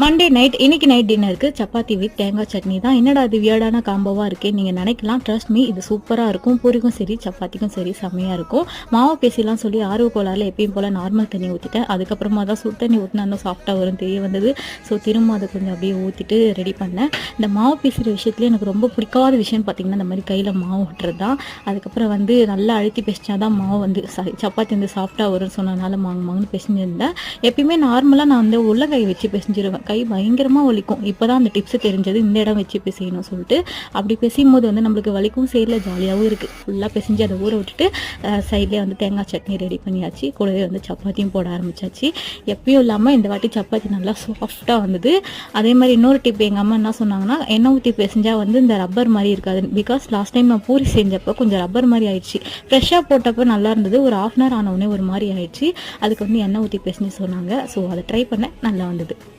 Monday night இன்னைக்கு night டின்னருக்கு chapati with தேங்காய் சட்னி தான். என்னடா அது வியர்டான காம்போவாக இருக்கே நீங்கள் நினைக்கலாம். ட்ரஸ்ட் மீ, இது சூப்பராக இருக்கும். பூரிக்கும் சரி சப்பாத்திக்கும் சரி செம்மையாக இருக்கும். மாவு பேசிலாம் சொல்லி ஆர்வ கோளாறுல எப்பயும் போல் நார்மல் தண்ணி ஊற்றிட்டேன். அதுக்கப்புறமா தான் சுடு தண்ணி ஊற்றினா இன்னும் சாஃப்டாக வரும் தெரிய வந்தது. ஸோ திரும்ப அதை கொஞ்சம் அப்படியே ஊற்றிட்டு ரெடி பண்ணேன். இந்த மாவு பேசுகிற விஷயத்துல எனக்கு ரொம்ப பிடிக்காத விஷயம்னு பார்த்தீங்கன்னா இந்த மாதிரி கையில் மாவு விட்டுறது தான். அதுக்கப்புறம் வந்து நல்லா அழுத்தி பேசினா தான் மாவு வந்து சப்பாத்தி வந்து சாஃப்டாக வரும்னு சொன்னதுனால மாங்குன்னு பேசிஞ்சிருந்தேன். எப்பயுமே நார்மலாக நான் வந்து உள்ளங்கை வச்சு பேசிஞ்சிருவேன். கை பயங்கரமாக வலிக்கும். இப்போ தான் அந்த டிப்ஸு தெரிஞ்சது, இந்த இடம் வச்சு பிசையணும் சொல்லிட்டு. அப்படி பிசையும்போது வந்து நம்மளுக்கு வலிக்கும் சேரில் ஜாலியாகவும் இருக்குது. ஃபுல்லாக பிசைஞ்சு அதை ஊற விட்டுட்டு சைட்லேயே வந்து தேங்காய் சட்னி ரெடி பண்ணியாச்சு. கூடவே வந்து சப்பாத்தியும் போட ஆரம்பிச்சாச்சு. எப்பயும் இல்லாமல் இந்த வாட்டி சப்பாத்தி நல்லா சாஃப்டாக வந்தது. அதே மாதிரி இன்னொரு டிப் எங்கள் அம்மா என்ன சொன்னாங்கன்னா, எண்ணெய் ஊற்றி பிசைஞ்சால் வந்து இந்த ரப்பர் மாதிரி இருக்காது. பிகாஸ் லாஸ்ட் டைம் நான் பூரி செஞ்சப்போ கொஞ்சம் ரப்பர் மாதிரி ஆயிடுச்சு. ஃப்ரெஷ்ஷாக போட்டப்போ நல்லா இருந்தது. ஒரு 1/2 hour ஆனவுடனே ஒரு மாதிரி ஆயிடுச்சு. அதுக்கு வந்து எண்ணெய் ஊற்றி பிசைஞ்சு சொன்னாங்க. ஸோ அதை ட்ரை பண்ணேன், நல்லா வந்தது.